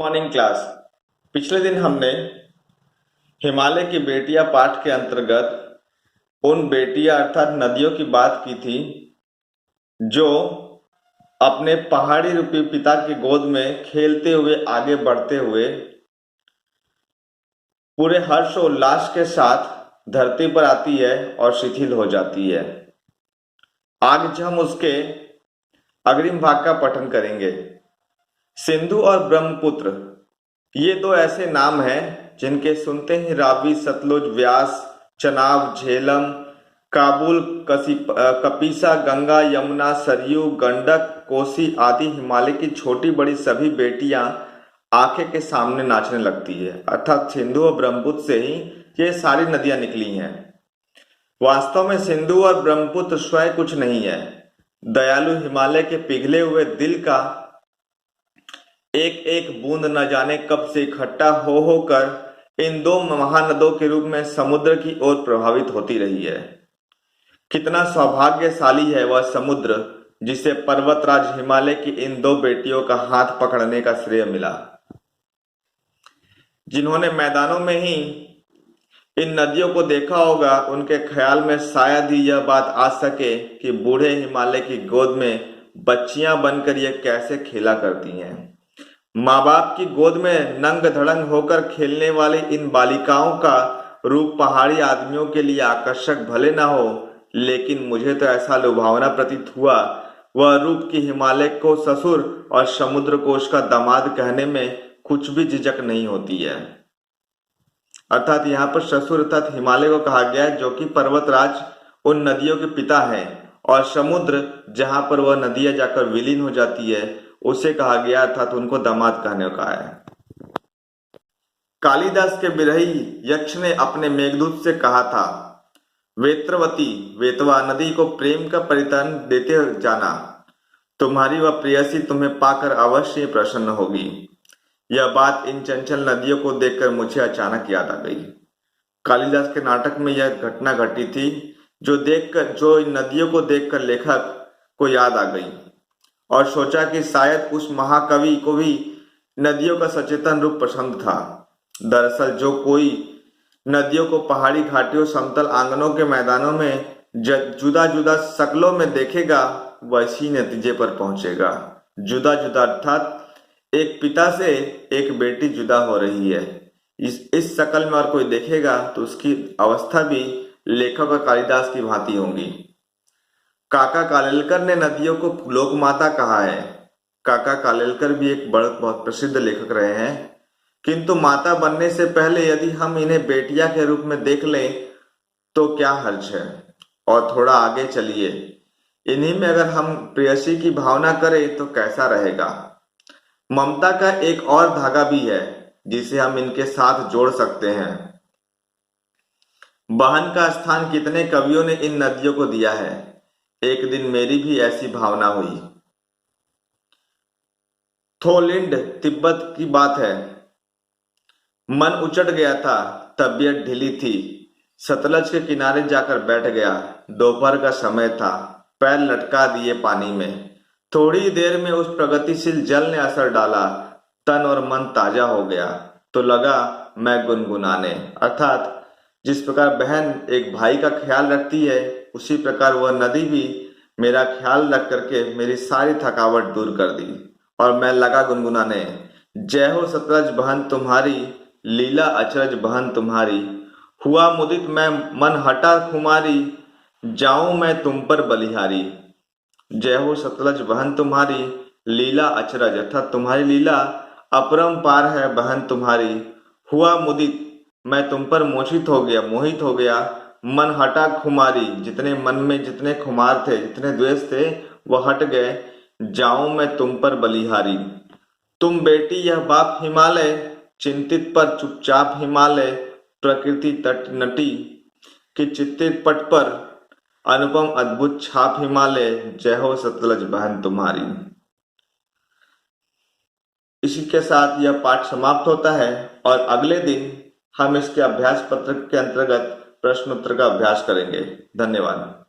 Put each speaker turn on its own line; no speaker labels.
Morning class. पिछले दिन हमने हिमालय की बेटियां पाठ के अंतर्गत उन बेटियां अर्थात नदियों की बात की थी जो अपने पहाड़ी रूपी पिता की गोद में खेलते हुए आगे बढ़ते हुए पूरे हर्ष और उल्लास के साथ धरती पर आती है और शिथिल हो जाती है। आज हम उसके अग्रिम भाग का पठन करेंगे। सिंधु और ब्रह्मपुत्र ये दो ऐसे नाम हैं जिनके सुनते ही रावी, सतलुज, व्यास, चनाब, झेलम, काबुल, कपीसा, गंगा, यमुना, सरयू, गंडक, कोसी आदि हिमालय की छोटी बड़ी सभी बेटियां आंखें के सामने नाचने लगती है। अर्थात सिंधु और ब्रह्मपुत्र से ही ये सारी नदियां निकली हैं। वास्तव में सिंधु और ब्रह्मपुत्र स्वयं कुछ नहीं है। दयालु हिमालय के पिघले हुए दिल का एक एक बूंद न जाने कब से इकट्ठा हो होकर इन दो महानदों के रूप में समुद्र की ओर प्रभावित होती रही है। कितना सौभाग्यशाली है वह समुद्र जिसे पर्वतराज हिमालय की इन दो बेटियों का हाथ पकड़ने का श्रेय मिला, जिन्होंने मैदानों में ही इन नदियों को देखा होगा। उनके ख्याल में शायद ही यह बात आ सके कि बूढ़े हिमालय की गोद में बच्चियां बनकर ये कैसे खेला करती हैं। माँ बाप की गोद में नंग धड़ंग होकर खेलने वाली इन बालिकाओं का रूप पहाड़ी आदमियों के लिए आकर्षक भले ना हो, लेकिन मुझे तो ऐसा लुभावना प्रतीत हुआ वह रूप की हिमालय को ससुर और समुद्र को उसका दामाद कहने में कुछ भी झिझक नहीं होती है। अर्थात यहाँ पर ससुर अर्थात हिमालय को कहा गया है, जो कि पर्वतराज उन नदियों के पिता हैं, और समुद्र जहां पर वह नदियां जाकर विलीन हो जाती है उसे कहा गया, अर्थात उनको दामाद कहने का है। कालिदास के बिरही यक्ष ने अपने मेघदूत से कहा था, वेत्रवती वेतवा नदी को प्रेम का परितान देते जाना, तुम्हारी वह प्रेयसी तुम्हें पाकर अवश्य प्रसन्न होगी। यह बात इन चंचल नदियों को देखकर मुझे अचानक याद आ गई। कालिदास के नाटक में यह घटना घटी थी जो इन नदियों को देखकर लेखक को याद आ गई, और सोचा कि शायद उस महाकवि को भी नदियों का सचेतन रूप पसंद था। दरअसल जो कोई नदियों को पहाड़ी घाटियों, समतल आंगनों के मैदानों में जुदा जुदा शक्लों में देखेगा वह इसी नतीजे पर पहुंचेगा। जुदा जुदा अर्थात एक पिता से एक बेटी जुदा हो रही है, इस शक्ल में और कोई देखेगा तो उसकी अवस्था भी लेखक और कालिदास की भांति होंगी। काका कालेलकर ने नदियों को लोक माता कहा है। काका कालेलकर भी एक बहुत प्रसिद्ध लेखक रहे हैं, किंतु माता बनने से पहले यदि हम इन्हें बेटिया के रूप में देख लें तो क्या हर्ज है। और थोड़ा आगे चलिए, इन्हीं में अगर हम प्रेयसी की भावना करें तो कैसा रहेगा। ममता का एक और धागा भी है जिसे हम इनके साथ जोड़ सकते हैं। बहन का स्थान कितने कवियों ने इन नदियों को दिया है। एक दिन मेरी भी ऐसी भावना हुई। थोलिंड तिब्बत की बात है। मन उचट गया था, तबीयत ढीली थी। सतलज के किनारे जाकर बैठ गया। दोपहर का समय था, पैर लटका दिए पानी में। थोड़ी देर में उस प्रगतिशील जल ने असर डाला, तन और मन ताजा हो गया। तो लगा मैं गुनगुनाने, अर्थात जिस प्रकार बहन एक भाई का ख्याल रखती है उसी प्रकार वह नदी भी मेरा ख्याल रख करके मेरी सारी थकावट दूर कर दी, और मैं लगा गुनगुनाने। जय हो सतलज बहन तुम्हारी, लीला अचरज बहन तुम्हारी। हुआ मुदित मैं मन हटा खुमारी, जाऊं मैं तुम पर बलिहारी। जय हो सतलज बहन तुम्हारी, लीला अचरज अर्थात तुम्हारी लीला अपरंपार है बहन तुम्हारी। हुआ मुदित मैं तुम पर मोहित हो गया। मन हटा खुमारी, जितने मन में जितने खुमार थे, जितने द्वेष थे वह हट गए। जाऊं मैं तुम पर बलिहारी। तुम बेटी यह बाप हिमालय, चिंतित पर चुपचाप हिमालय। प्रकृति तट नटी कि चित्तित पट पर, अनुपम अद्भुत छाप हिमालय। जय हो सतलज बहन तुम्हारी। इसी के साथ यह पाठ समाप्त होता है, और अगले दिन हम इसके अभ्यास पत्र के अंतर्गत प्रश्न उत्तर का अभ्यास करेंगे। धन्यवाद।